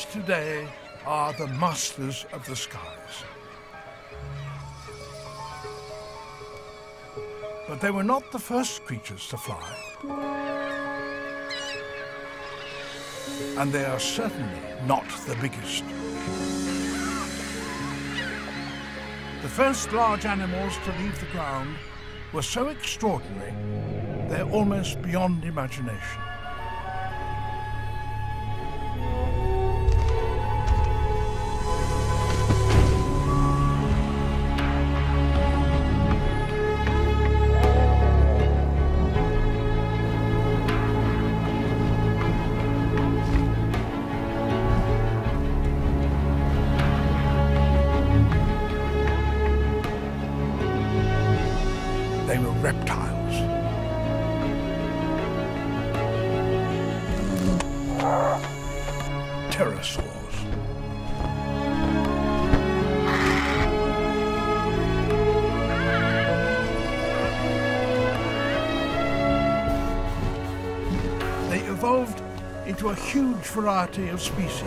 birds today are the masters of the skies. But they were not the first creatures to fly. And they are certainly not the biggest. The first large animals to leave the ground were so extraordinary, they're almost beyond imagination. They were reptiles. Pterosaurs. They evolved into a huge variety of species.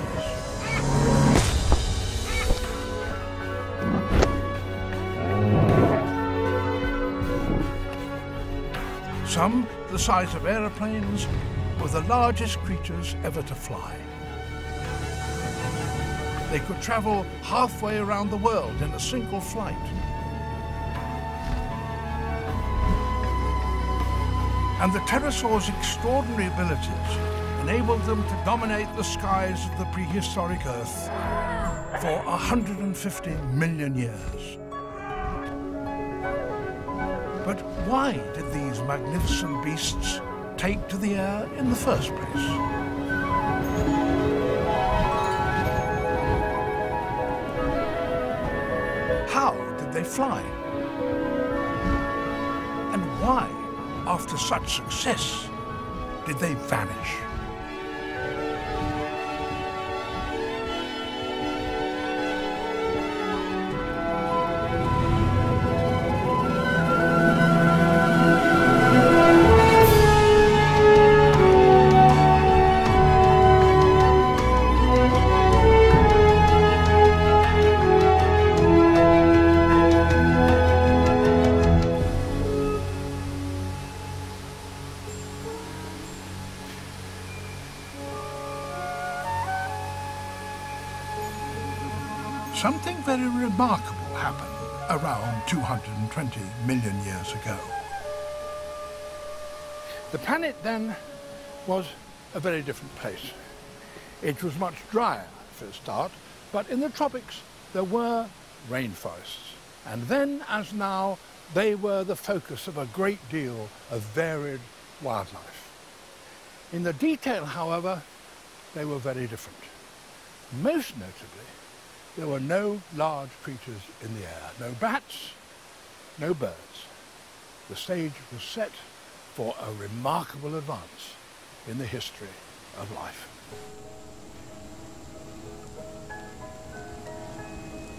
Some, the size of aeroplanes, were the largest creatures ever to fly. They could travel halfway around the world in a single flight. And the pterosaurs' extraordinary abilities enabled them to dominate the skies of the prehistoric Earth for 150 million years. But why did these magnificent beasts take to the air in the first place? How did they fly? And why, after such success, did they vanish? Something very remarkable happened around 220 million years ago. The planet then was a very different place. It was much drier for a start, but in the tropics there were rainforests. And then, as now, they were the focus of a great deal of varied wildlife. In the detail, however, they were very different. Most notably, there were no large creatures in the air, no bats, no birds. The stage was set for a remarkable advance in the history of life.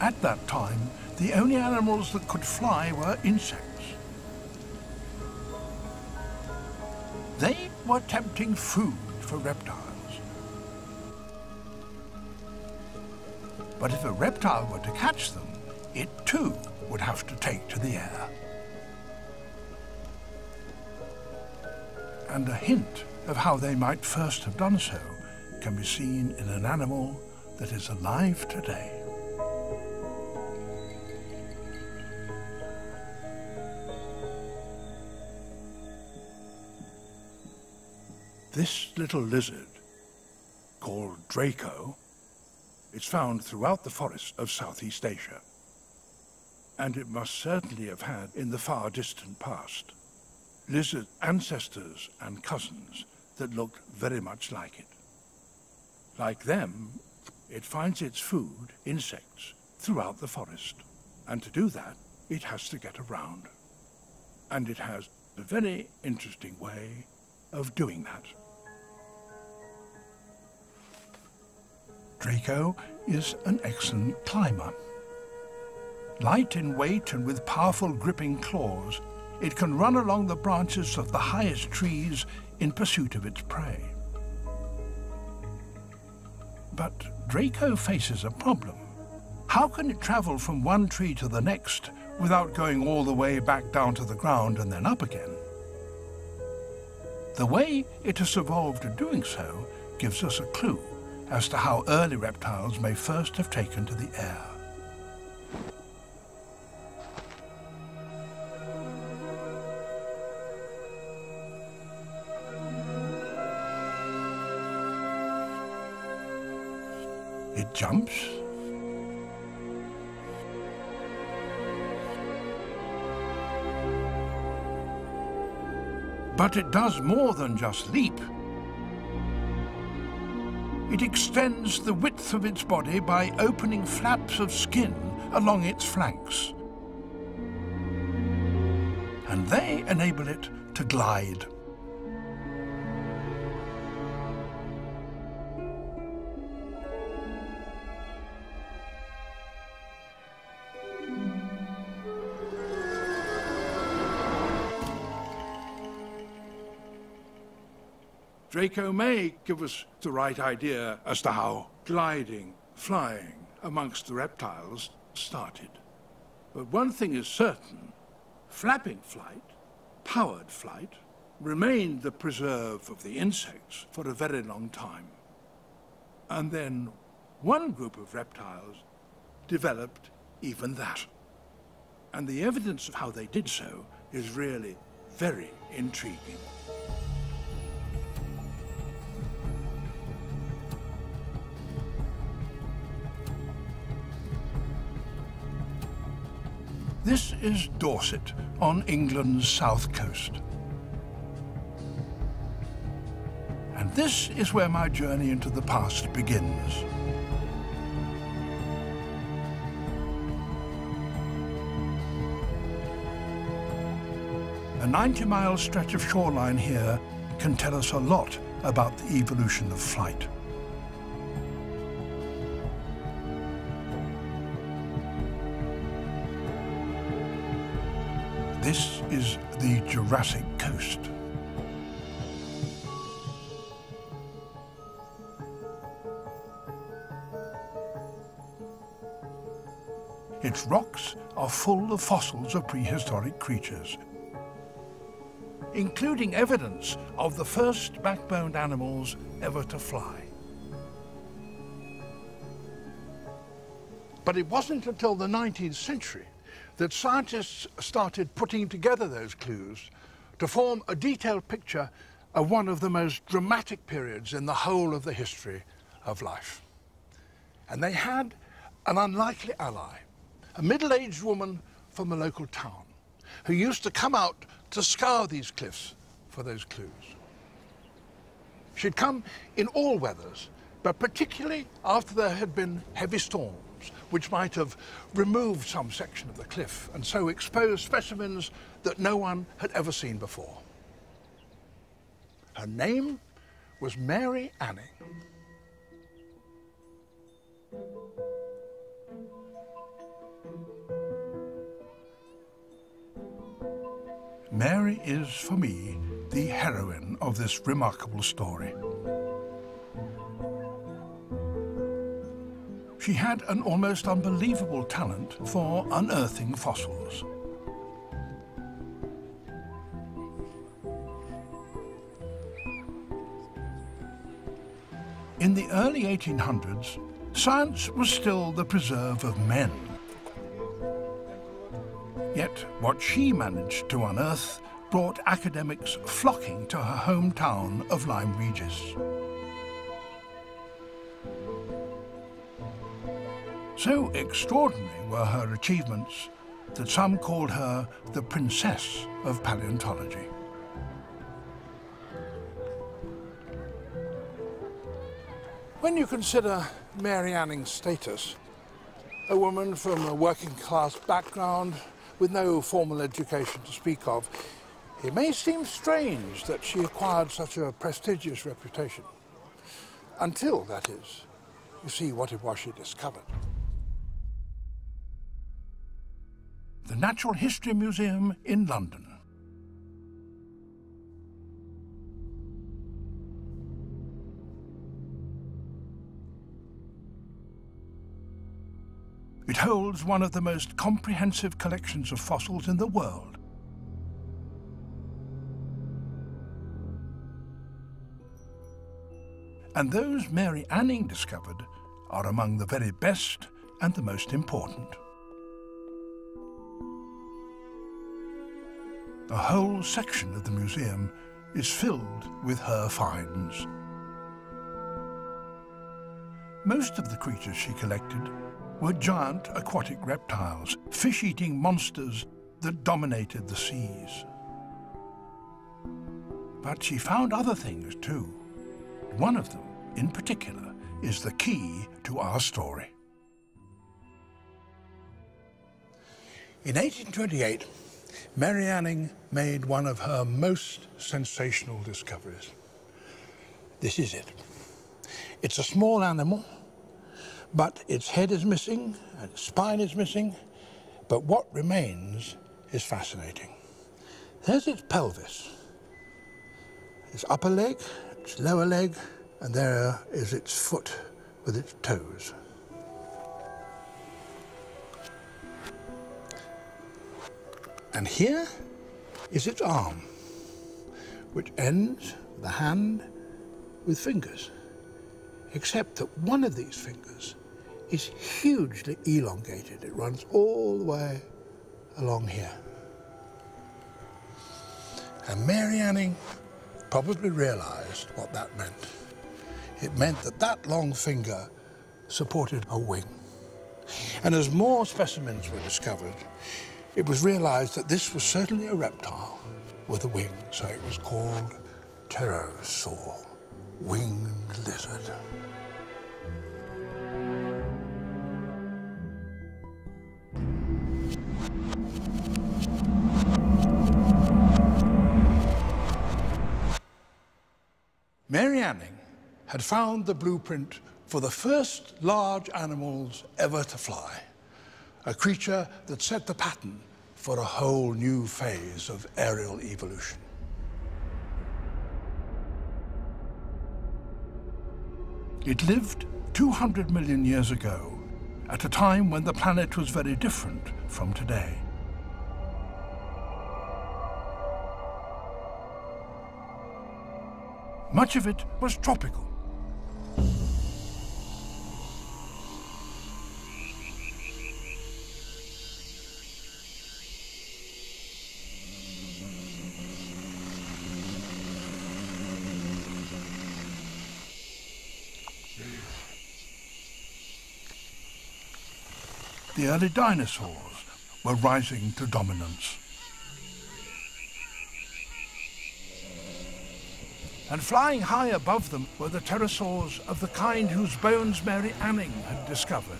At that time, the only animals that could fly were insects. They were tempting food for reptiles. But if a reptile were to catch them, it too would have to take to the air. And a hint of how they might first have done so can be seen in an animal that is alive today. This little lizard, called Draco, is found throughout the forests of Southeast Asia. And it must certainly have had, in the far distant past, lizard ancestors and cousins that looked very much like it. Like them, it finds its food, insects, throughout the forest. And to do that, it has to get around. And it has a very interesting way of doing that. Draco is an excellent climber. Light in weight and with powerful gripping claws, it can run along the branches of the highest trees in pursuit of its prey. But Draco faces a problem. How can it travel from one tree to the next without going all the way back down to the ground and then up again? The way it has evolved in doing so gives us a clue as to how early reptiles may first have taken to the air. It jumps, but it does more than just leap. It extends the width of its body by opening flaps of skin along its flanks. And they enable it to glide. Draco may give us the right idea as to how gliding, flying amongst the reptiles started. But one thing is certain, flapping flight, powered flight, remained the preserve of the insects for a very long time. And then one group of reptiles developed even that. And the evidence of how they did so is really very intriguing. This is Dorset, on England's south coast. And this is where my journey into the past begins. A 90-mile stretch of shoreline here can tell us a lot about the evolution of flight. This is the Jurassic Coast. Its rocks are full of fossils of prehistoric creatures, including evidence of the first backboned animals ever to fly. But it wasn't until the 19th century that scientists started putting together those clues to form a detailed picture of one of the most dramatic periods in the whole of the history of life. And they had an unlikely ally, a middle-aged woman from a local town, who used to come out to scour these cliffs for those clues. She'd come in all weathers, but particularly after there had been heavy storms, which might have removed some section of the cliff and so exposed specimens that no one had ever seen before. Her name was Mary Anning. Mary is, for me, the heroine of this remarkable story. She had an almost unbelievable talent for unearthing fossils. In the early 1800s, science was still the preserve of men. Yet what she managed to unearth brought academics flocking to her hometown of Lyme Regis. So extraordinary were her achievements that some called her the Princess of Paleontology. When you consider Mary Anning's status, a woman from a working-class background with no formal education to speak of, it may seem strange that she acquired such a prestigious reputation. Until, that is, you see what it was she discovered. The Natural History Museum in London. It holds one of the most comprehensive collections of fossils in the world. And those Mary Anning discovered are among the very best and the most important. A whole section of the museum is filled with her finds. Most of the creatures she collected were giant aquatic reptiles, fish-eating monsters that dominated the seas. But she found other things too. One of them, in particular, is the key to our story. In 1828, Mary Anning made one of her most sensational discoveries. This is it. It's a small animal, but its head is missing and its spine is missing, but what remains is fascinating. There's its pelvis, its upper leg, its lower leg, and there is its foot with its toes. And here is its arm, which ends with a hand with fingers, except that one of these fingers is hugely elongated. It runs all the way along here. And Mary Anning probably realized what that meant. It meant that that long finger supported a wing. And as more specimens were discovered, it was realized that this was certainly a reptile with a wing, so it was called pterosaur, winged lizard. Mary Anning had found the blueprint for the first large animals ever to fly, a creature that set the pattern for a whole new phase of aerial evolution. It lived 200 million years ago, at a time when the planet was very different from today. Much of it was tropical. The early dinosaurs were rising to dominance. And flying high above them were the pterosaurs of the kind whose bones Mary Anning had discovered.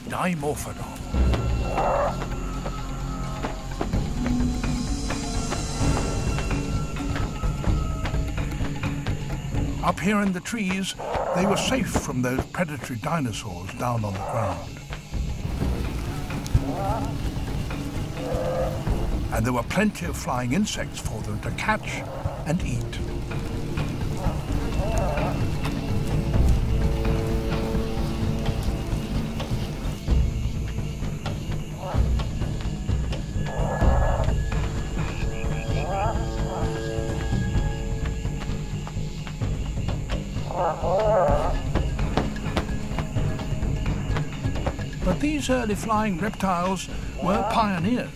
Dimorphodon. Up here in the trees, they were safe from those predatory dinosaurs down on the ground. And there were plenty of flying insects for them to catch and eat. But these early flying reptiles were pioneers,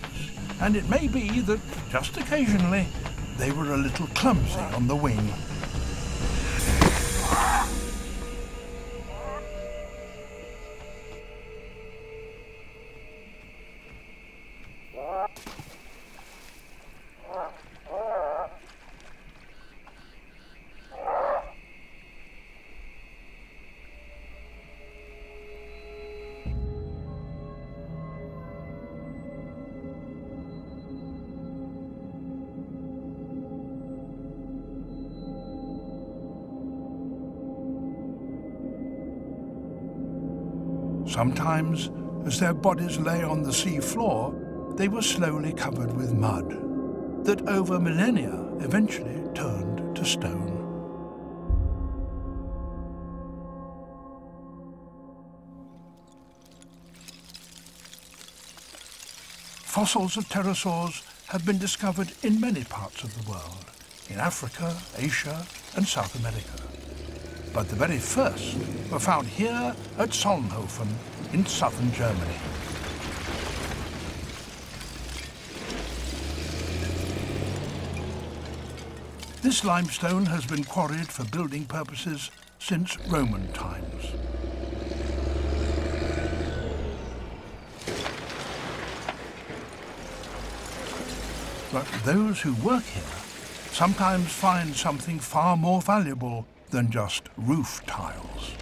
and it may be that, just occasionally, they were a little clumsy on the wing. Sometimes, as their bodies lay on the sea floor, they were slowly covered with mud that over millennia eventually turned to stone. Fossils of pterosaurs have been discovered in many parts of the world, in Africa, Asia and South America. But the very first were found here at Solnhofen in southern Germany. This limestone has been quarried for building purposes since Roman times. But those who work here sometimes find something far more valuable than just roof tiles.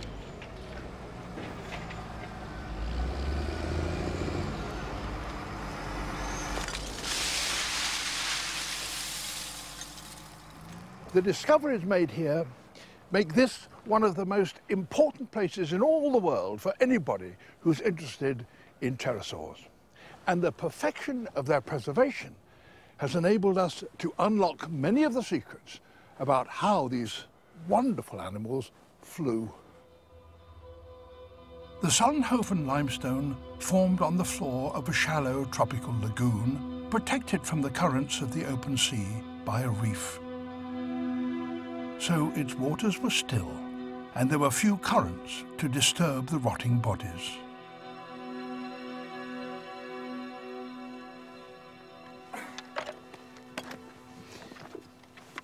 The discoveries made here make this one of the most important places in all the world for anybody who's interested in pterosaurs. And the perfection of their preservation has enabled us to unlock many of the secrets about how these wonderful animals flew. The Solnhofen limestone formed on the floor of a shallow tropical lagoon, protected from the currents of the open sea by a reef. So its waters were still, and there were few currents to disturb the rotting bodies.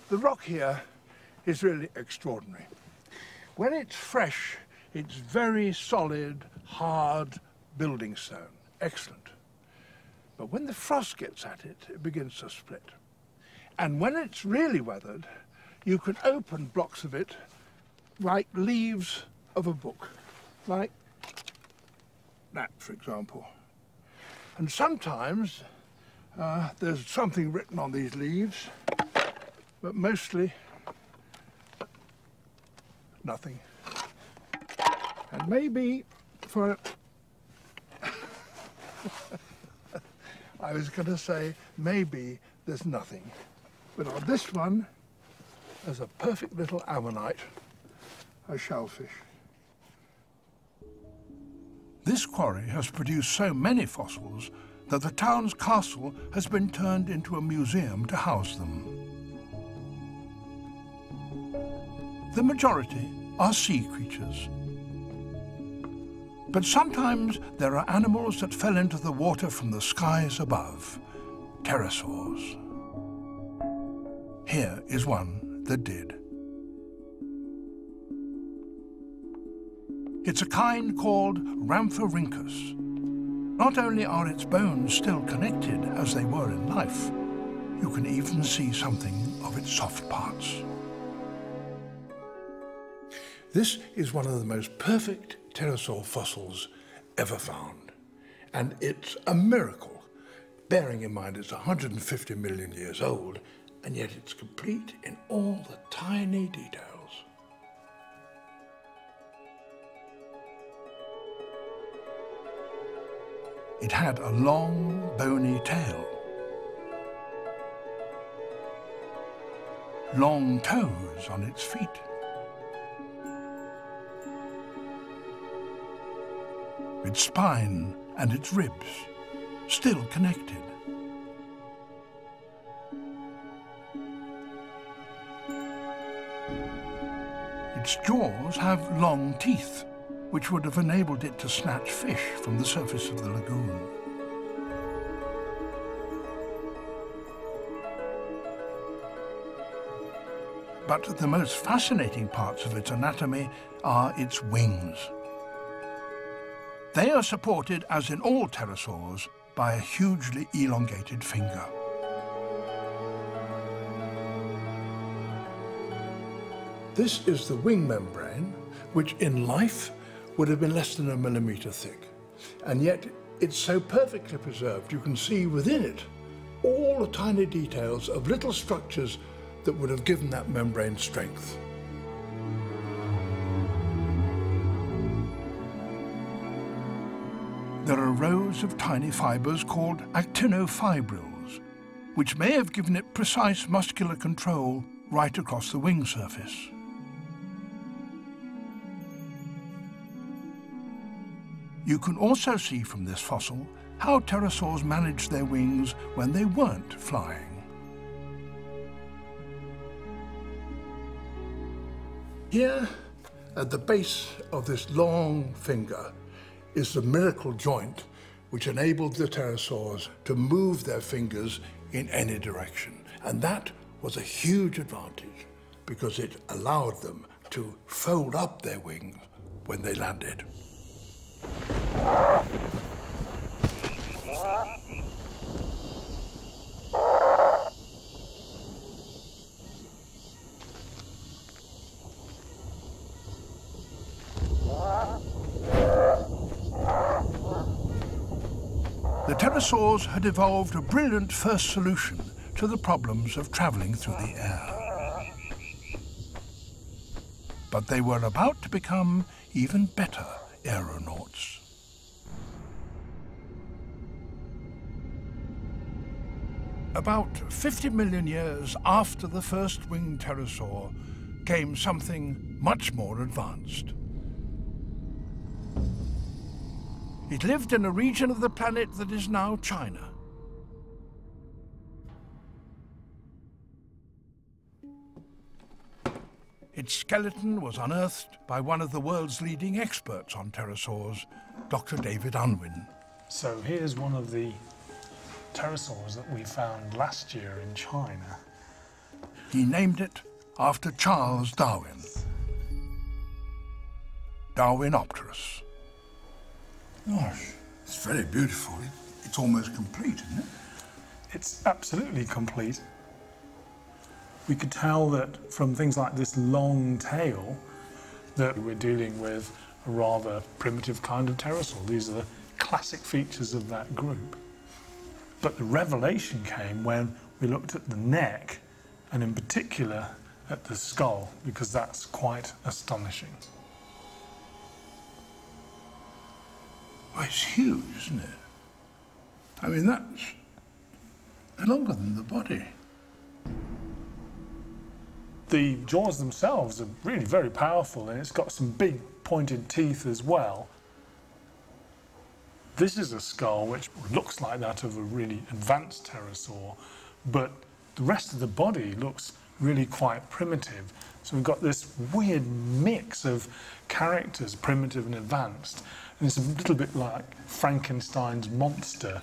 The rock here is really extraordinary. When it's fresh, it's very solid, hard building stone. Excellent. But when the frost gets at it, it begins to split. And when it's really weathered, you can open blocks of it like leaves of a book, like that, for example. And sometimes there's something written on these leaves, but mostly nothing. And maybe for I was going to say maybe there's nothing, but on this one there's a perfect little ammonite, a shellfish. This quarry has produced so many fossils that the town's castle has been turned into a museum to house them. The majority are sea creatures. But sometimes there are animals that fell into the water from the skies above, pterosaurs. Here is one that did. It's a kind called Rhamphorhynchus. Not only are its bones still connected as they were in life, you can even see something of its soft parts. This is one of the most perfect pterosaur fossils ever found, and it's a miracle, bearing in mind it's 150 million years old, and yet it's complete in all the tiny details. It had a long, bony tail, long toes on its feet, its spine and its ribs still connected. Its jaws have long teeth, which would have enabled it to snatch fish from the surface of the lagoon. But the most fascinating parts of its anatomy are its wings. They are supported, as in all pterosaurs, by a hugely elongated finger. This is the wing membrane, which in life would have been less than a millimetre thick. And yet it's so perfectly preserved you can see within it all the tiny details of little structures that would have given that membrane strength. There are rows of tiny fibres called actinofibrils, which may have given it precise muscular control right across the wing surface. You can also see from this fossil how pterosaurs managed their wings when they weren't flying. Here, at the base of this long finger, is the miracle joint which enabled the pterosaurs to move their fingers in any direction. And that was a huge advantage because it allowed them to fold up their wings when they landed. The pterosaurs had evolved a brilliant first solution to the problems of travelling through the air. But they were about to become even better aeronauts. About 50 million years after the first winged pterosaur came something much more advanced. It lived in a region of the planet that is now China. Its skeleton was unearthed by one of the world's leading experts on pterosaurs, Dr. David Unwin. So here's one of the pterosaurs that we found last year in China. He named it after Charles Darwin. Darwinopterus. Gosh, it's very beautiful. It's almost complete, isn't it? It's absolutely complete. We could tell that from things like this long tail that we're dealing with a rather primitive kind of pterosaur. These are the classic features of that group. But the revelation came when we looked at the neck, and in particular at the skull, because that's quite astonishing. Well, it's huge, isn't it? I mean, that's longer than the body. The jaws themselves are really very powerful, and it's got some big pointed teeth as well. This is a skull which looks like that of a really advanced pterosaur, but the rest of the body looks really quite primitive. So we've got this weird mix of characters, primitive and advanced, and it's a little bit like Frankenstein's monster.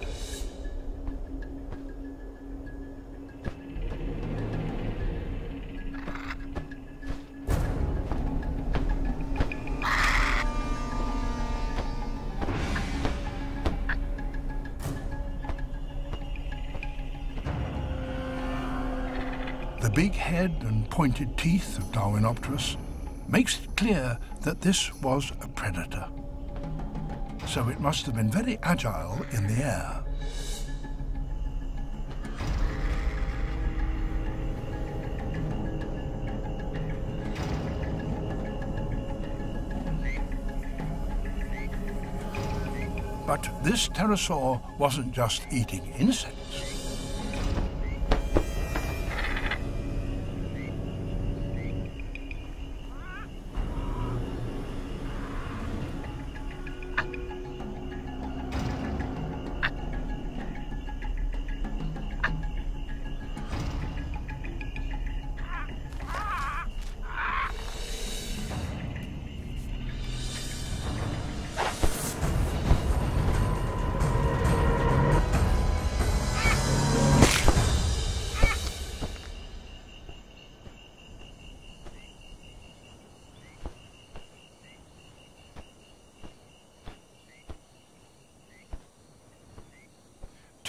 The big head and pointed teeth of Darwinopterus makes it clear that this was a predator. So it must have been very agile in the air. But this pterosaur wasn't just eating insects.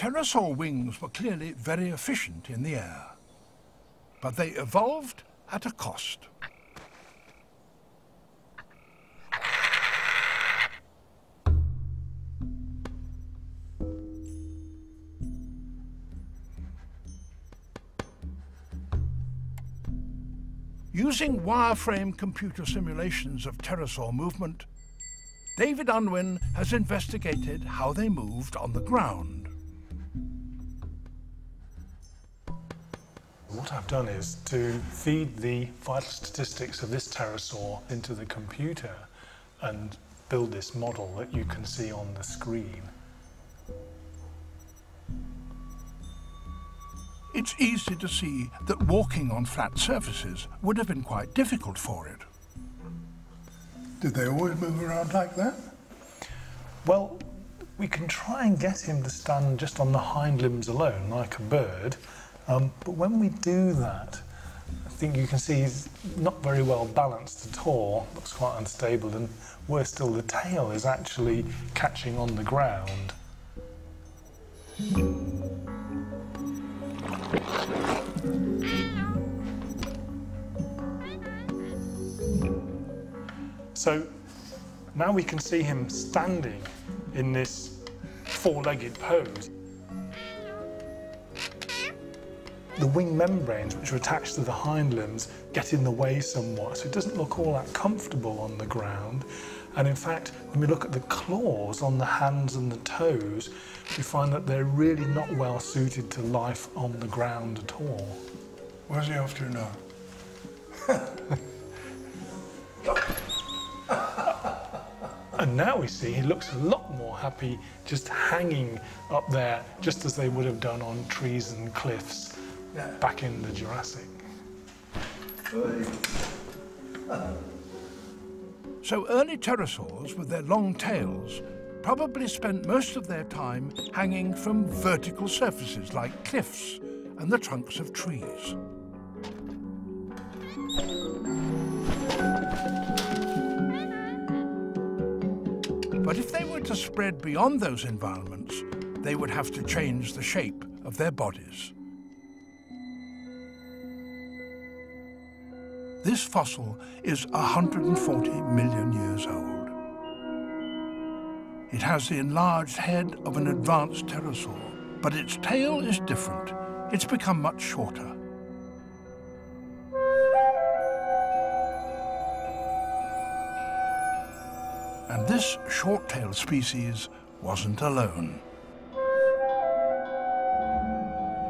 Pterosaur wings were clearly very efficient in the air, but they evolved at a cost. Using wireframe computer simulations of pterosaur movement, David Unwin has investigated how they moved on the ground. What I've done is to feed the vital statistics of this pterosaur into the computer and build this model that you can see on the screen. it's easy to see that walking on flat surfaces would have been quite difficult for it. Did they always move around like that? Well, we can try and get him to stand just on the hind limbs alone, like a bird. But when we do that, I think you can see he's not very well balanced at all, looks quite unstable, and worse still, the tail is actually catching on the ground. So now we can see him standing in this four-legged pose. The wing membranes, which are attached to the hind limbs, get in the way somewhat, so it doesn't look all that comfortable on the ground. And in fact, when we look at the claws on the hands and the toes, we find that they're really not well suited to life on the ground at all. Where's he off to now? And now we see he looks a lot more happy just hanging up there, just as they would have done on trees and cliffs back in the Jurassic. So early pterosaurs, with their long tails, probably spent most of their time hanging from vertical surfaces like cliffs and the trunks of trees. But if they were to spread beyond those environments, they would have to change the shape of their bodies. This fossil is 140 million years old. It has the enlarged head of an advanced pterosaur, but its tail is different. It's become much shorter. And this short-tailed species wasn't alone.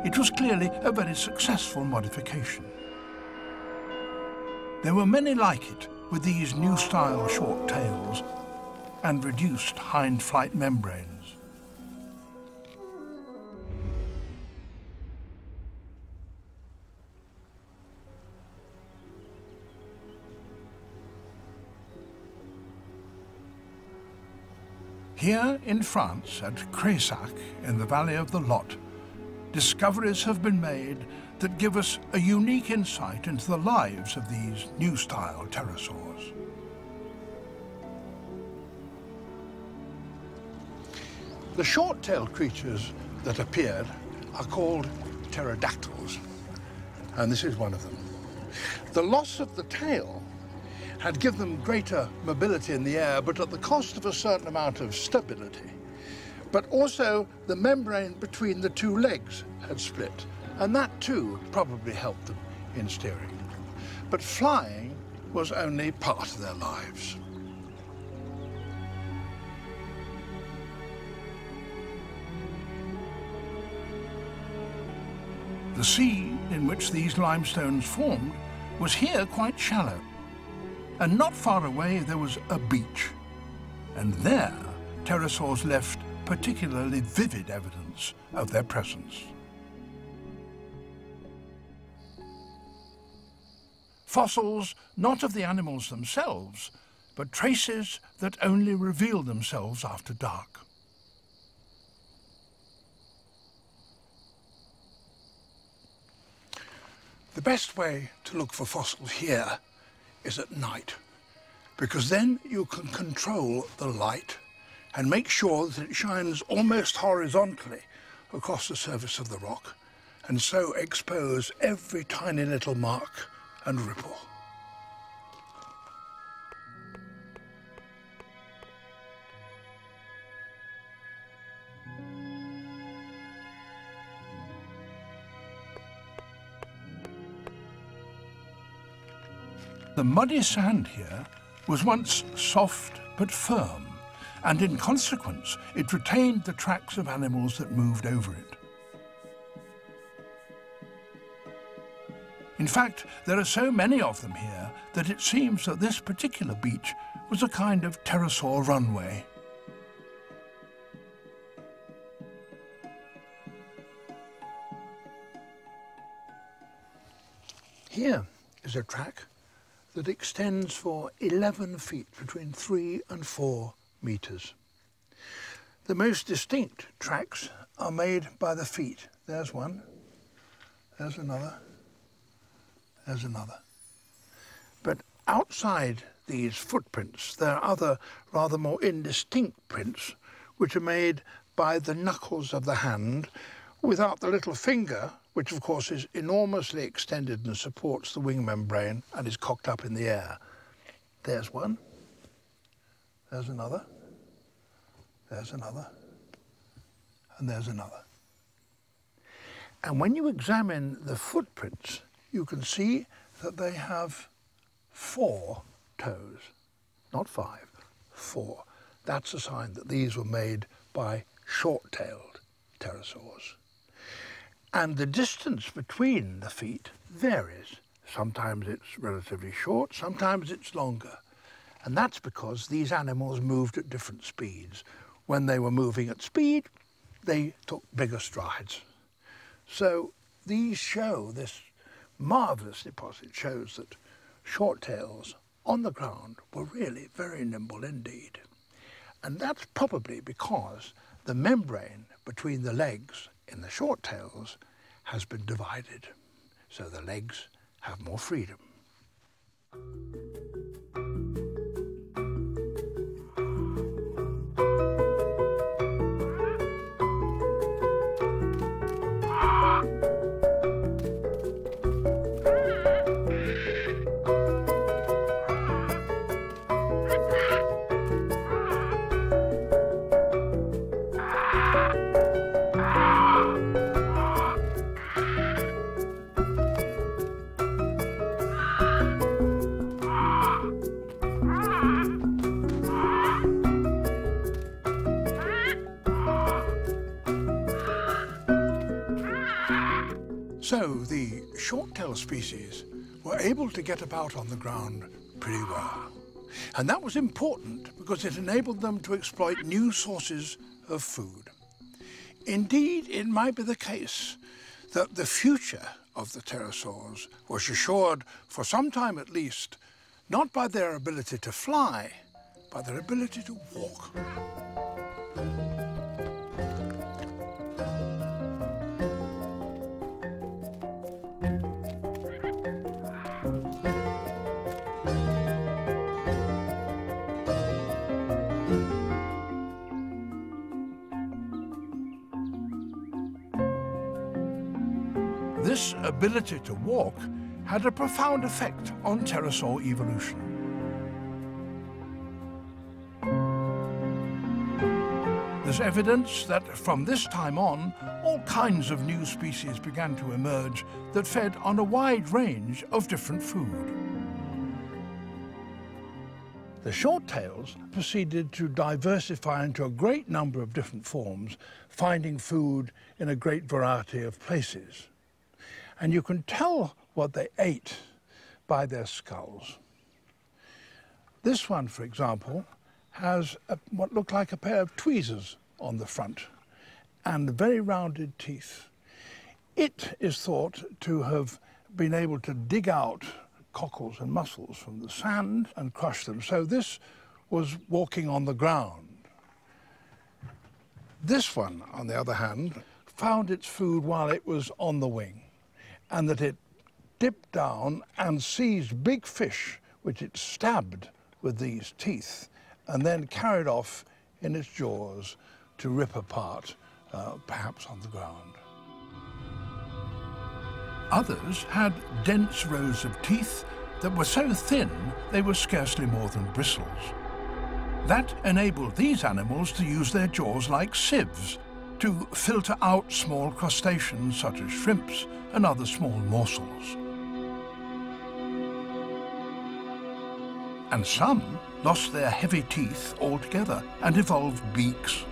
It was clearly a very successful modification. There were many like it with these new-style short tails and reduced hind flight membranes. Here in France, at Cressac, in the valley of the Lot, discoveries have been made that give us a unique insight into the lives of these new-style pterosaurs. The short-tailed creatures that appeared are called pterodactyls, and this is one of them. The loss of the tail had given them greater mobility in the air, but at the cost of a certain amount of stability. But also the membrane between the two legs had split, and that too probably helped them in steering. But flying was only part of their lives. The sea in which these limestones formed was here quite shallow. And not far away there was a beach. And there, pterosaurs left particularly vivid evidence of their presence. Fossils not of the animals themselves, but traces that only reveal themselves after dark. The best way to look for fossils here is at night, because then you can control the light and make sure that it shines almost horizontally across the surface of the rock, and so expose every tiny little mark and ripple. The muddy sand here was once soft but firm, and in consequence it retained the tracks of animals that moved over it. In fact, there are so many of them here that it seems that this particular beach was a kind of pterosaur runway. here is a track that extends for 11 feet, between 3 and 4 meters. The most distinct tracks are made by the feet. There's one, there's another, there's another. But outside these footprints, there are other rather more indistinct prints which are made by the knuckles of the hand without the little finger, which of course is enormously extended and supports the wing membrane and is cocked up in the air. There's one, there's another, there's another, and there's another. And when you examine the footprints, you can see that they have 4 toes, not 5, 4. That's a sign that these were made by short-tailed pterosaurs. And the distance between the feet varies. Sometimes it's relatively short, sometimes it's longer. And that's because these animals moved at different speeds. When they were moving at speed, they took bigger strides. So these show, this marvellous deposit shows that short tails on the ground were really very nimble indeed. And that's probably because the membrane between the legs in the short tails has been divided, so the legs have more freedom. So the short-tailed species were able to get about on the ground pretty well. And that was important because it enabled them to exploit new sources of food. Indeed, it might be the case that the future of the pterosaurs was assured, for some time at least, not by their ability to fly, but their ability to walk. This ability to walk had a profound effect on pterosaur evolution. There's evidence that from this time on, all kinds of new species began to emerge that fed on a wide range of different food. The short-tails proceeded to diversify into a great number of different forms, finding food in a great variety of places. And you can tell what they ate by their skulls. This one, for example, has what looked like a pair of tweezers on the front and very rounded teeth. It is thought to have been able to dig out cockles and mussels from the sand and crush them. So this was walking on the ground. This one, on the other hand, found its food while it was on the wing, and that it dipped down and seized big fish, which it stabbed with these teeth, and then carried off in its jaws to rip apart, perhaps on the ground. Others had dense rows of teeth that were so thin they were scarcely more than bristles. That enabled these animals to use their jaws like sieves to filter out small crustaceans such as shrimps and other small morsels. And some lost their heavy teeth altogether and evolved beaks.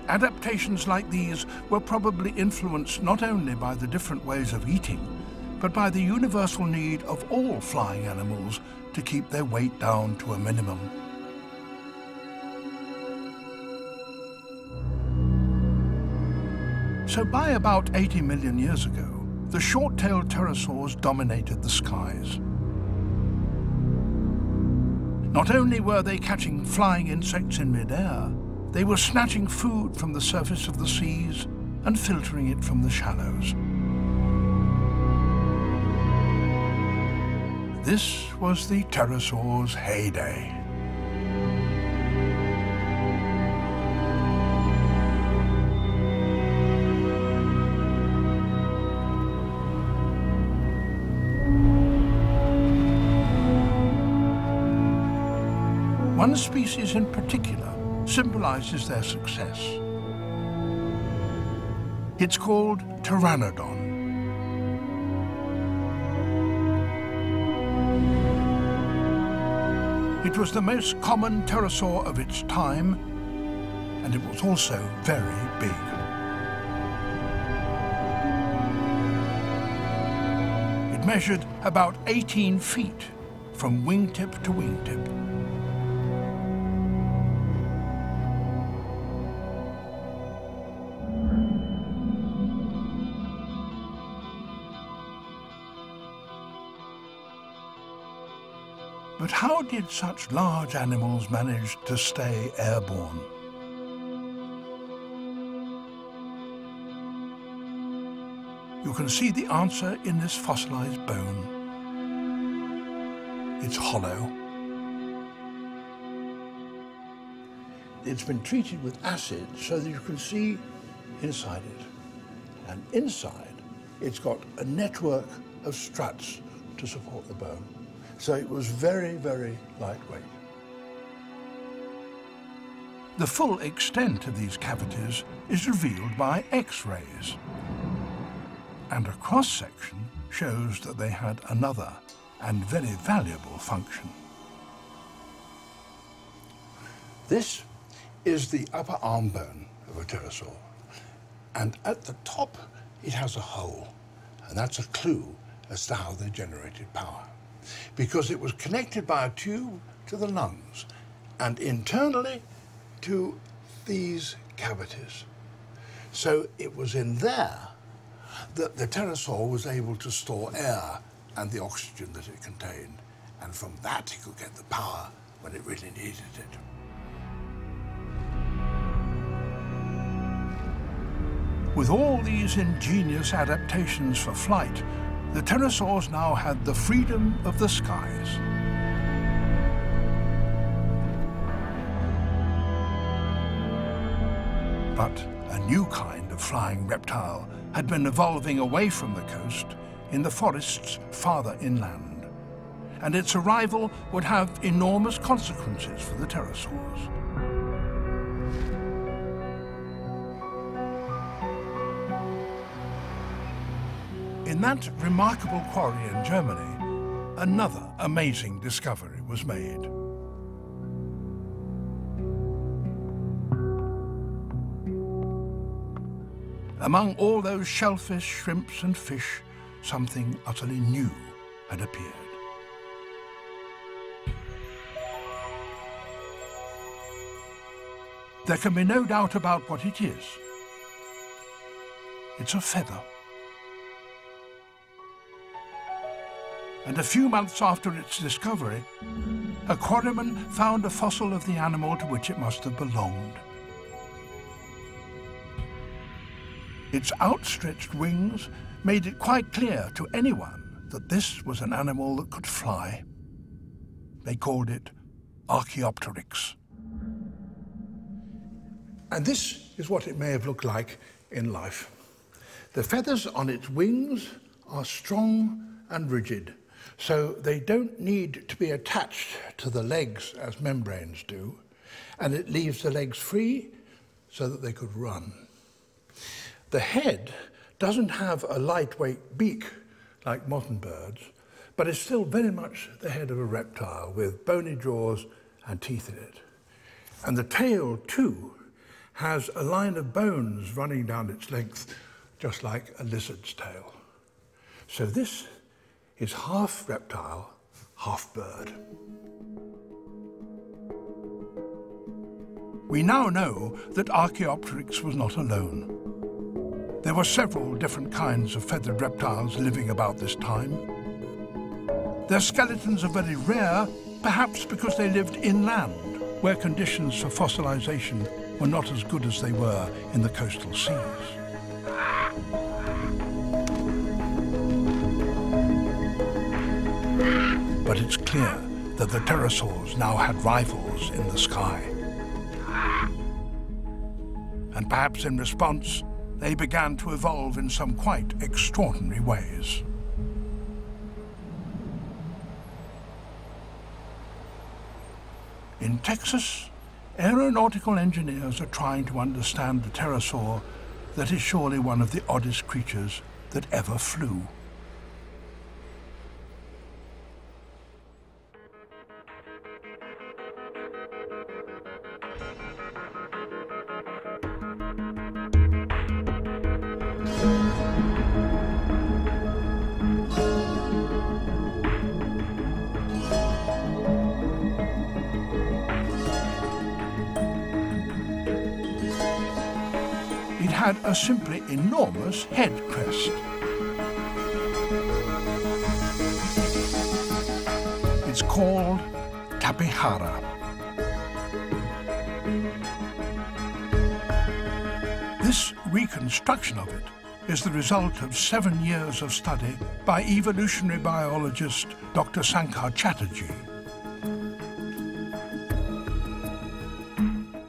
Adaptations like these were probably influenced not only by the different ways of eating, but by the universal need of all flying animals to keep their weight down to a minimum. So by about 80 million years ago, the the short-tailed pterosaurs dominated the skies. Not only were they catching flying insects in mid-air, they were snatching food from the surface of the seas and filtering it from the shallows. This was the pterosaurs' heyday. One species in particular symbolizes their success. It's called Pteranodon. It was the most common pterosaur of its time, and it was also very big. It measured about 18 feet from wingtip to wingtip. But how did such large animals manage to stay airborne? You can see the answer in this fossilized bone. It's hollow. It's been treated with acid so that you can see inside it. And inside, it's got a network of struts to support the bone. So it was very, very lightweight. The full extent of these cavities is revealed by X-rays. And a cross-section shows that they had another and very valuable function. This is the upper arm bone of a pterosaur. And at the top, it has a hole. And that's a clue as to how they generated power, because it was connected by a tube to the lungs and internally to these cavities. So it was in there that the pterosaur was able to store air and the oxygen that it contained, and from that it could get the power when it really needed it. With all these ingenious adaptations for flight, the pterosaurs now had the freedom of the skies. But a new kind of flying reptile had been evolving away from the coast in the forests farther inland, and its arrival would have enormous consequences for the pterosaurs. In that remarkable quarry in Germany, another amazing discovery was made. Among all those shellfish, shrimps, and fish, something utterly new had appeared. There can be no doubt about what it is. It's a feather. And a few months after its discovery, a quarryman found a fossil of the animal to which it must have belonged. Its outstretched wings made it quite clear to anyone that this was an animal that could fly. They called it Archaeopteryx. And this is what it may have looked like in life. The feathers on its wings are strong and rigid, so they don't need to be attached to the legs as membranes do, and it leaves the legs free so that they could run. The head doesn't have a lightweight beak like modern birds, but is still very much the head of a reptile with bony jaws and teeth in it. And the tail, too, has a line of bones running down its length, just like a lizard's tail. So this is half reptile, half bird. We now know that Archaeopteryx was not alone. There were several different kinds of feathered reptiles living about this time. Their skeletons are very rare, perhaps because they lived inland, where conditions for fossilization were not as good as they were in the coastal seas. But it's clear that the pterosaurs now had rivals in the sky. And perhaps in response, they began to evolve in some quite extraordinary ways. In Texas, aeronautical engineers are trying to understand the pterosaur that is surely one of the oddest creatures that ever flew. It had a simply enormous head crest. It's called Tapejara. This reconstruction of it is the result of 7 years of study by evolutionary biologist Dr. Sankar Chatterjee.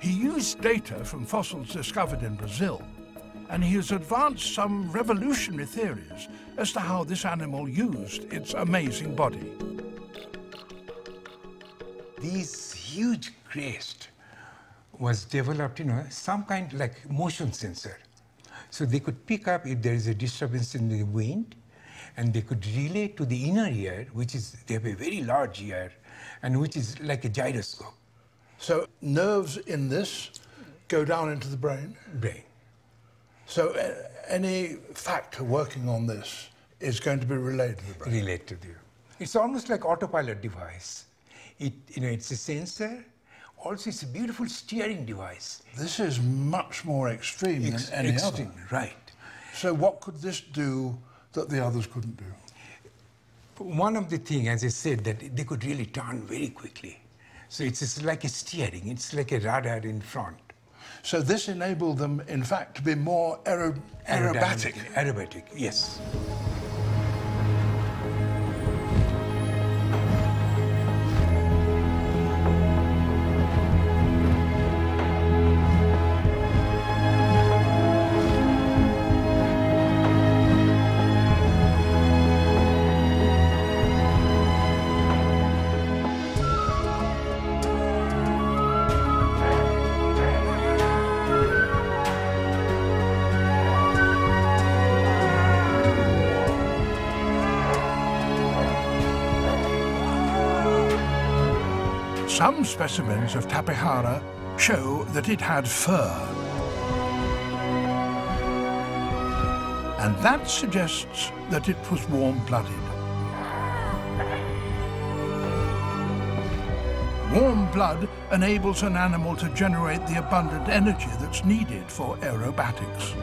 He used data from fossils discovered in Brazil, and he has advanced some revolutionary theories as to how this animal used its amazing body. This huge crest was developed, some kind like motion sensor. So they could pick up if there is a disturbance in the wind, and they could relay to the inner ear, they have a very large ear, and which is like a gyroscope. So nerves in this go down into the brain? Brain. So any factor working on this is going to be relayed to the brain? Relayed to the. It's almost like autopilot device. It's a sensor. Also, it's a beautiful steering device. This is much more extreme than any other. Right. So what could this do that the others couldn't do? One of the things, as I said, that they could really turn very quickly. So it's like a steering. It's like a radar in front. So this enabled them, in fact, to be more aerobatic. Aerobatic, yes. Some specimens of Tapejara show that it had fur. And that suggests that it was warm-blooded. Warm blood enables an animal to generate the abundant energy that's needed for aerobatics.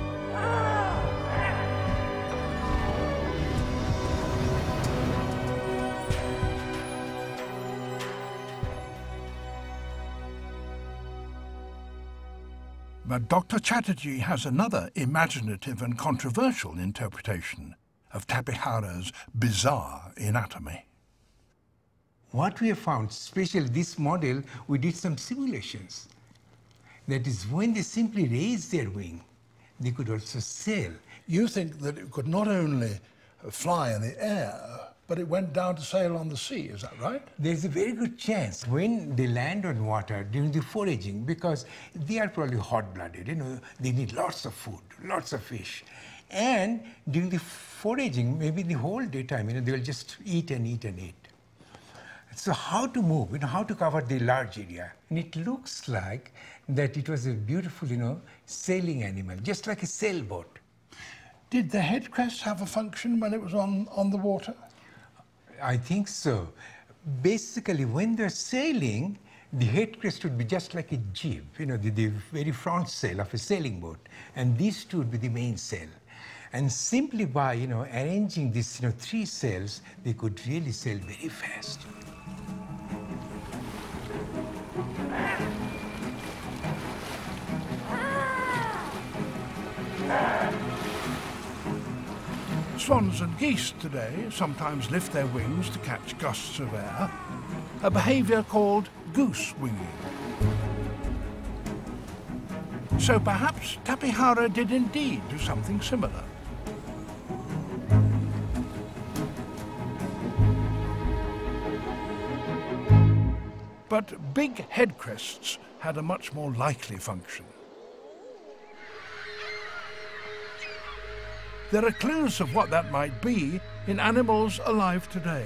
But Dr. Chatterjee has another imaginative and controversial interpretation of Tapejara's bizarre anatomy. What we have found, especially this model, we did some simulations. That is, when they simply raise their wing, they could also sail. You think that it could not only fly in the air, but it went down to sail on the sea, is that right? There's a very good chance when they land on water during the foraging, because they are probably hot-blooded, they need lots of food, lots of fish. And during the foraging, maybe the whole daytime, they will just eat and eat and eat. So how to move, how to cover the large area. And it looks like that it was a beautiful, sailing animal, just like a sailboat. Did the head crest have a function when it was on the water? I think so. Basically, when they're sailing, the head crest would be just like a jib, the very front sail of a sailing boat. And these two would be the main sail. And simply by, arranging these, 3 cells, they could really sail very fast. Swans and geese today sometimes lift their wings to catch gusts of air, a behaviour called goose winging. So perhaps Tapihara did indeed do something similar. But big head crests had a much more likely function. There are clues of what that might be in animals alive today,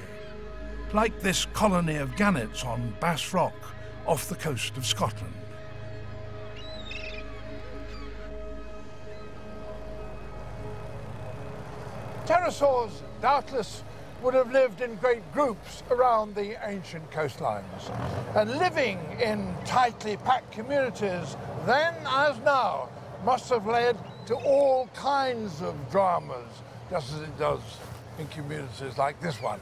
like this colony of gannets on Bass Rock off the coast of Scotland. Pterosaurs doubtless would have lived in great groups around the ancient coastlines, and living in tightly packed communities then as now must have led to all kinds of dramas, just as it does in communities like this one.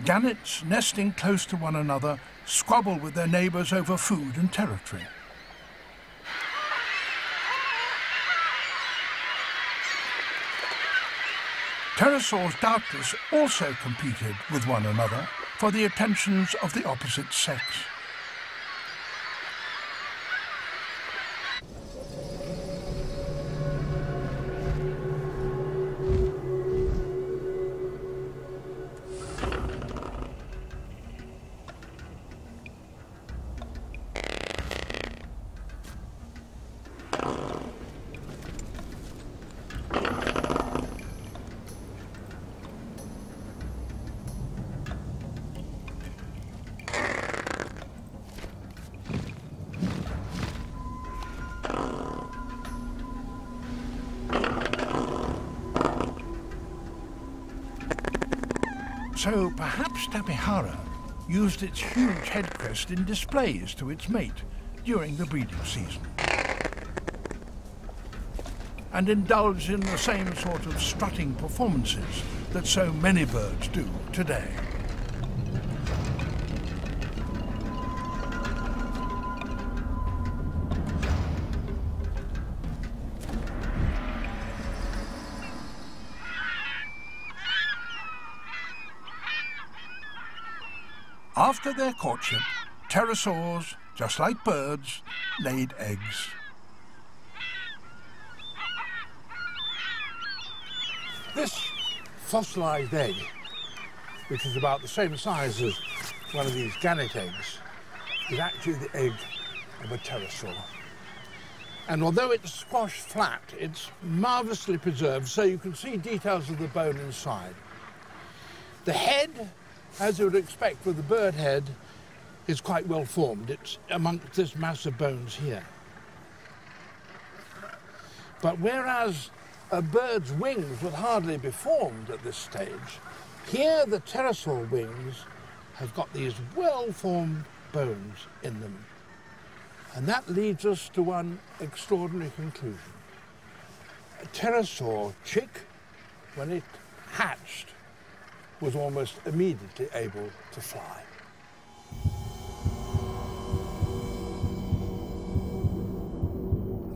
Gannets nesting close to one another squabble with their neighbours over food and territory. Pterosaurs doubtless also competed with one another for the attentions of the opposite sex. So perhaps Tapihara used its huge head crest in displays to its mate during the breeding season, and indulged in the same sort of strutting performances that so many birds do today. After their courtship, pterosaurs, just like birds, laid eggs. This fossilized egg, which is about the same size as one of these gannet eggs, is actually the egg of a pterosaur. And although it's squashed flat, it's marvelously preserved, so you can see details of the bone inside. The head, as you would expect with the bird head, is quite well formed. It's amongst this mass of bones here. But whereas a bird's wings would hardly be formed at this stage, here the pterosaur wings have got these well-formed bones in them. And that leads us to one extraordinary conclusion. A pterosaur chick, when it hatched, was almost immediately able to fly.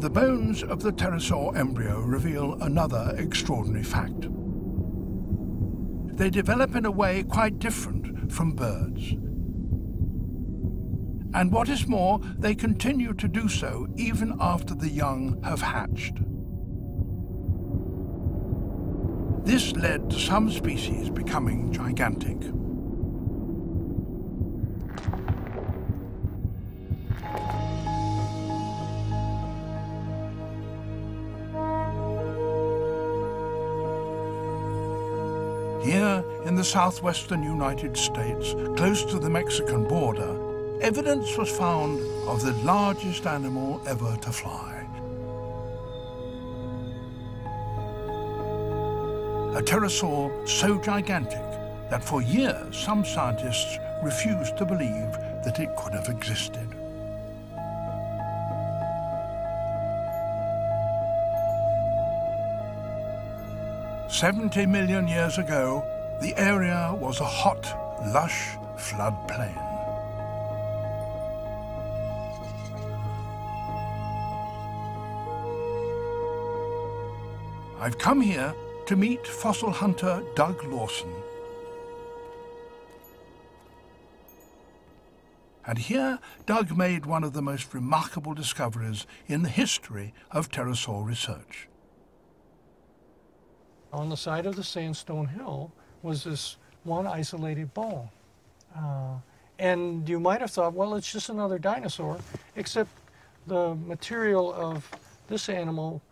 The bones of the pterosaur embryo reveal another extraordinary fact. They develop in a way quite different from birds. And what is more, they continue to do so even after the young have hatched. This led to some species becoming gigantic. Here in the southwestern United States, close to the Mexican border, evidence was found of the largest animal ever to fly. A pterosaur so gigantic that for years some scientists refused to believe that it could have existed. "70 million years ago, the area was a hot, lush floodplain. I've come here to meet fossil hunter Doug Lawson. And here, Doug made one of the most remarkable discoveries in the history of pterosaur research. On the side of the sandstone hill was this one isolated bone. And you might have thought, well, it's just another dinosaur, except the material of this animal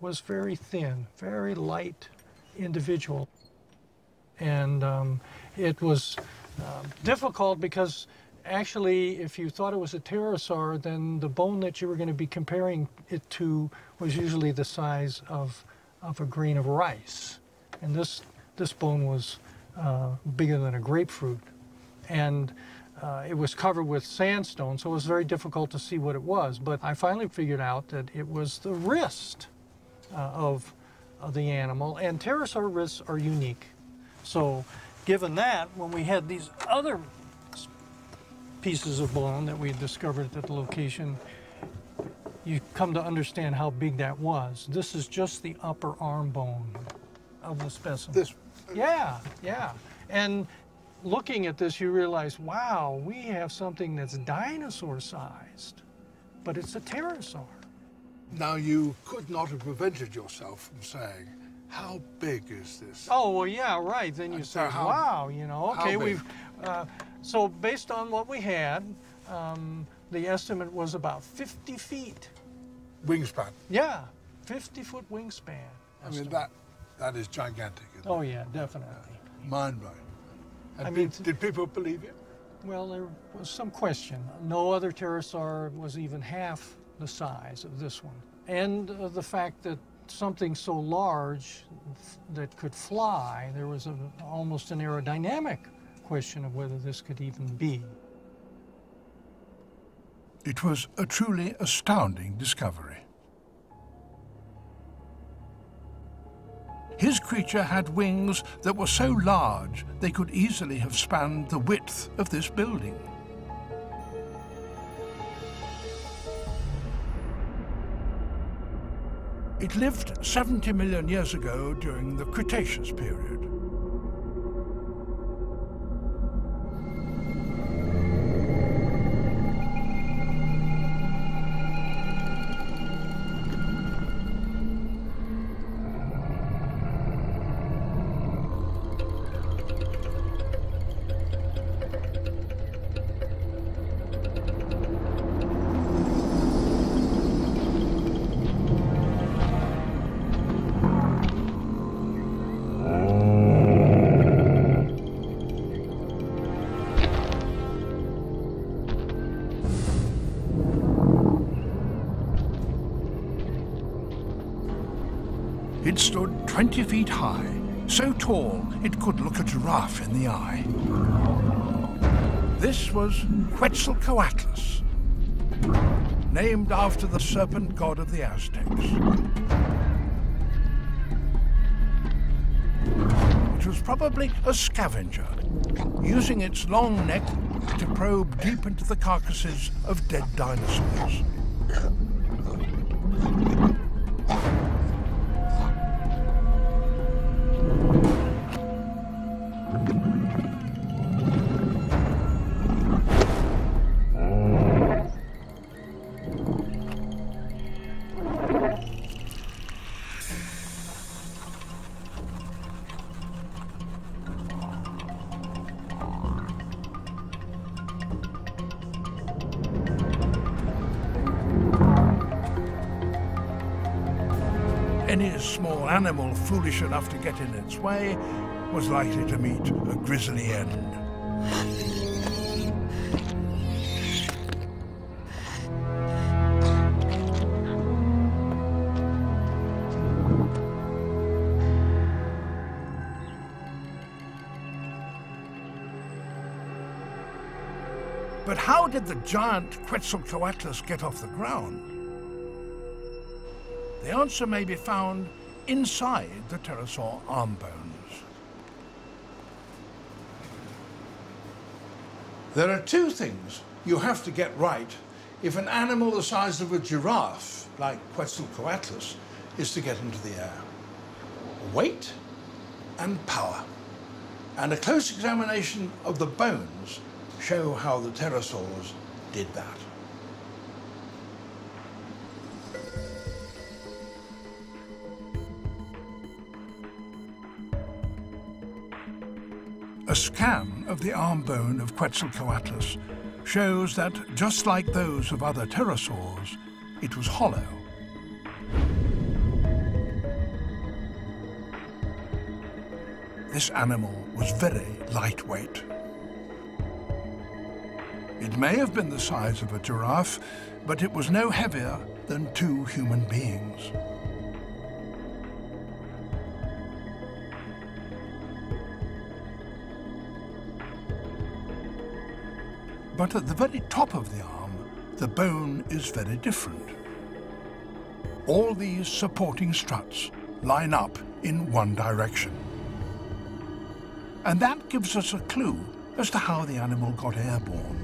was very thin, very light individual. And it was difficult because actually, if you thought it was a pterosaur, then the bone that you were going to be comparing it to was usually the size of a grain of rice. And this bone was bigger than a grapefruit. And it was covered with sandstone, so it was very difficult to see what it was. But I finally figured out that it was the wrist of the animal, and pterosaur wrists are unique. So given that, when we had these other pieces of bone that we discovered at the location, you come to understand how big that was. This is just the upper arm bone of the specimen. This? Yeah. And looking at this, you realize, wow, we have something that's dinosaur-sized, but it's a pterosaur. Now, you could not have prevented yourself from saying, how big is this? Oh, well, yeah, right. Then you And say, so wow, you know, okay, how big? we've... so based on what we had, the estimate was about 50 feet. Wingspan. Yeah, 50-foot wingspan. I mean, estimate. that is gigantic, isn't Oh, it? yeah, definitely. Mind-blowing. And I mean, did people believe it? Well, there was some question. No other pterosaur was even half the size of this one. And the fact that something so large that could fly, there was almost an aerodynamic question of whether this could even be. It was a truly astounding discovery. His creature had wings that were so large they could easily have spanned the width of this building. It lived 70 million years ago during the Cretaceous period. It stood 20 feet high, so tall it could look a giraffe in the eye. This was Quetzalcoatlus, named after the serpent god of the Aztecs. It was probably a scavenger, using its long neck to probe deep into the carcasses of dead dinosaurs. Any small animal foolish enough to get in its way was likely to meet a grisly end. But how did the giant Quetzalcoatlus get off the ground? The answer may be found inside the pterosaur arm bones. There are two things you have to get right if an animal the size of a giraffe, like Quetzalcoatlus, is to get into the air: weight and power. And a close examination of the bones show how the pterosaurs did that. A scan of the arm bone of Quetzalcoatlus shows that, just like those of other pterosaurs, it was hollow. This animal was very lightweight. It may have been the size of a giraffe, but it was no heavier than 2 human beings. But at the very top of the arm, the bone is very different. All these supporting struts line up in one direction. And that gives us a clue as to how the animal got airborne.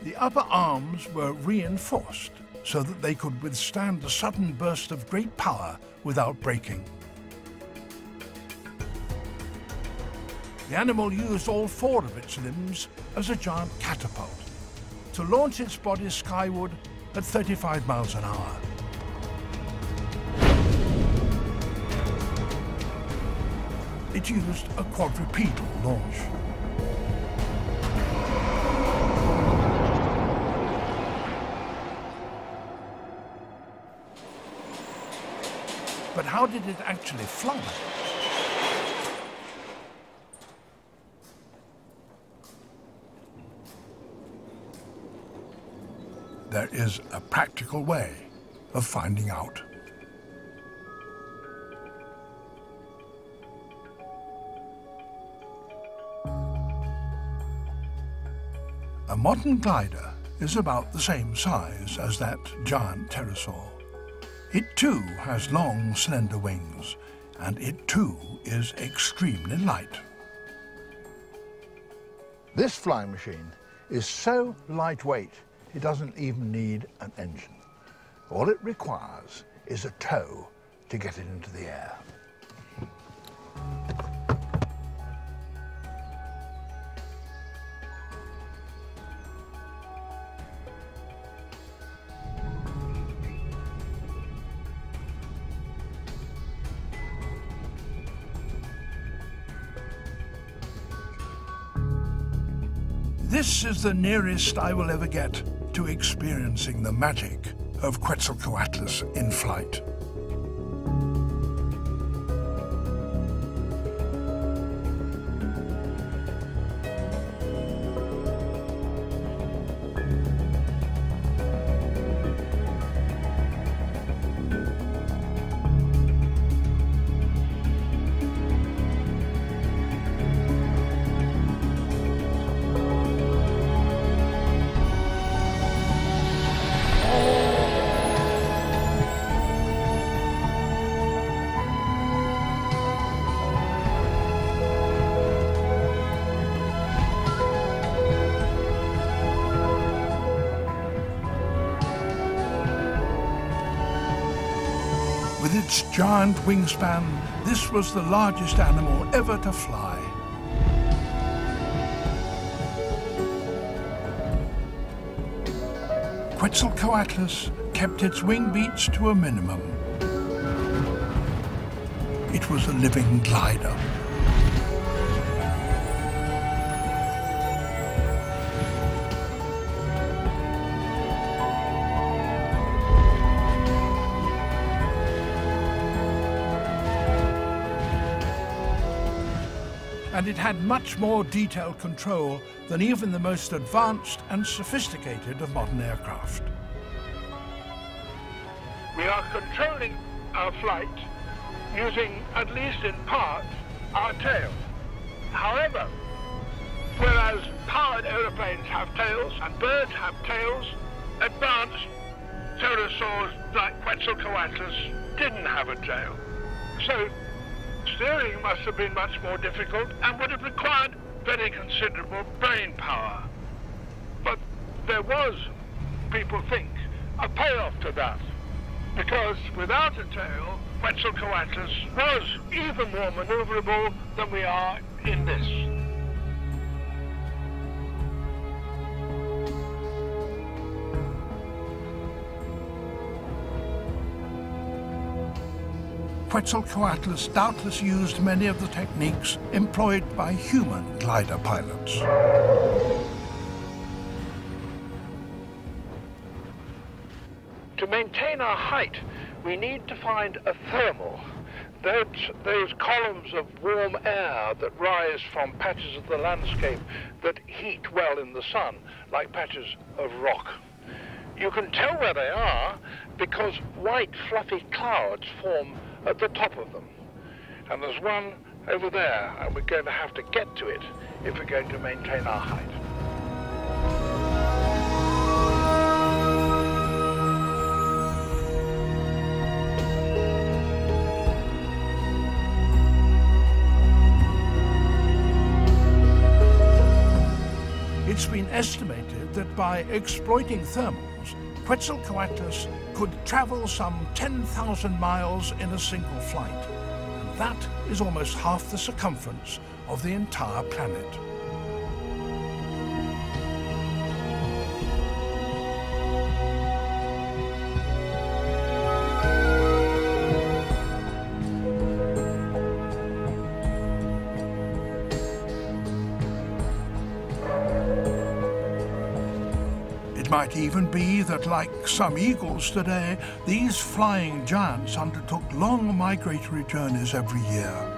The upper arms were reinforced so that they could withstand a sudden burst of great power without breaking. The animal used all 4 of its limbs as a giant catapult to launch its body skyward at 35 miles an hour. It used a quadrupedal launch. But how did it actually fly? There is a practical way of finding out. A modern glider is about the same size as that giant pterosaur. It too has long, slender wings, and it too is extremely light. This flying machine is so lightweight it doesn't even need an engine. All it requires is a tow to get it into the air. This is the nearest I will ever get to experiencing the magic of Quetzalcoatlus in flight. With its giant wingspan, this was the largest animal ever to fly. Quetzalcoatlus kept its wing beats to a minimum. It was a living glider. and it had much more detailed control than even the most advanced and sophisticated of modern aircraft. We are controlling our flight using, at least in part, our tail. However, whereas powered aeroplanes have tails and birds have tails, advanced pterosaurs like Quetzalcoatlus didn't have a tail. So steering must have been much more difficult and would have required very considerable brain power. But there was, people think, a payoff to that, because without a tail, Quetzalcoatlus was even more maneuverable than we are in this. Quetzalcoatlus doubtless used many of the techniques employed by human glider pilots. To maintain our height, we need to find a thermal. Those columns of warm air that rise from patches of the landscape that heat well in the sun, like patches of rock. You can tell where they are because white fluffy clouds form at the top of them. And there's one over there, and we're going to have to get to it if we're going to maintain our height. It's been estimated that by exploiting thermals, Quetzalcoatlus could travel some 10,000 miles in a single flight, and that is almost half the circumference of the entire planet. It might even be that, like some eagles today, these flying giants undertook long migratory journeys every year.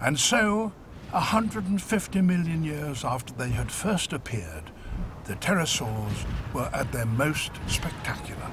And so, 150 million years after they had first appeared, the pterosaurs were at their most spectacular.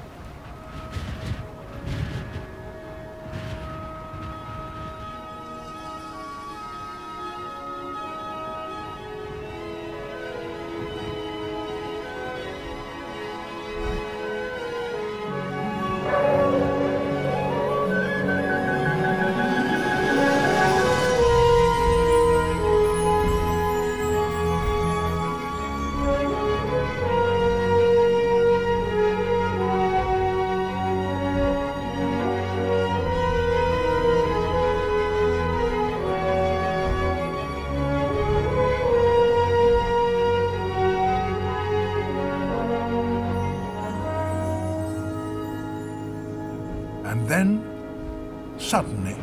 And then, suddenly,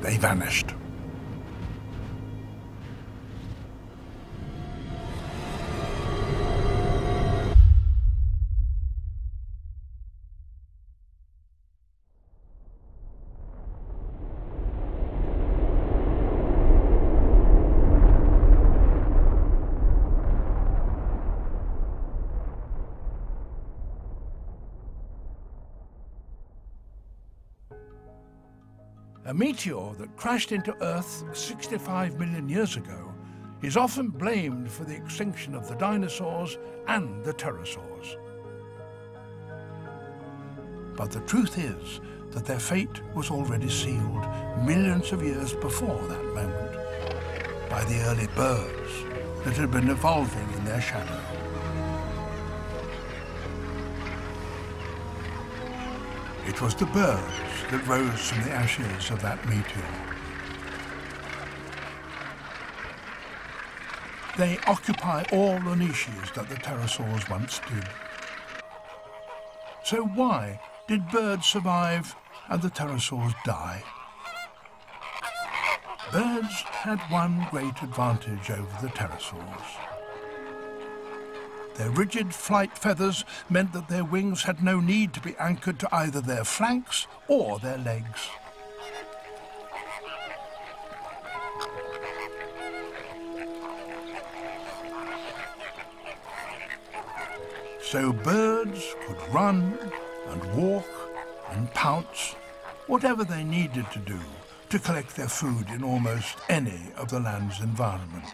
they vanished. A meteor that crashed into Earth 65 million years ago is often blamed for the extinction of the dinosaurs and the pterosaurs. But the truth is that their fate was already sealed millions of years before that moment by the early birds, that had been evolving in their shadow. It was the birds that rose from the ashes of that meteor. They occupy all the niches that the pterosaurs once did. So why did birds survive and the pterosaurs die? Birds had one great advantage over the pterosaurs. Their rigid flight feathers meant that their wings had no need to be anchored to either their flanks or their legs. So birds could run and walk and pounce, whatever they needed to do to collect their food in almost any of the land's environments.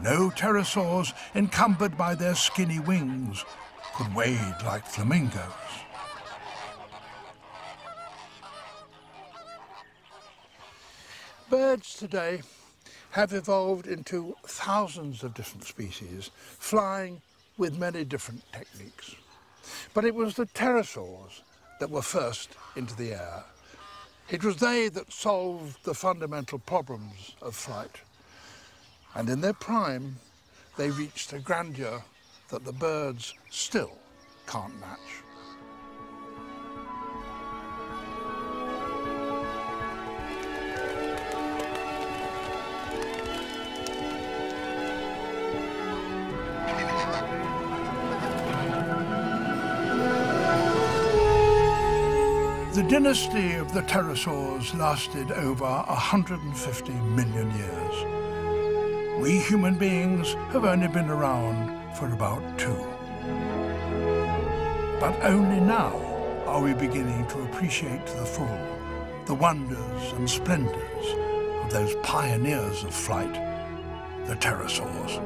No pterosaurs, encumbered by their skinny wings, could wade like flamingos. Birds today have evolved into thousands of different species, flying with many different techniques. But it was the pterosaurs that were first into the air. It was they that solved the fundamental problems of flight. And in their prime, they reached a grandeur that the birds still can't match. The dynasty of the pterosaurs lasted over 150 million years. We human beings have only been around for about 2. But only now are we beginning to appreciate to the full the wonders and splendors of those pioneers of flight, the pterosaurs.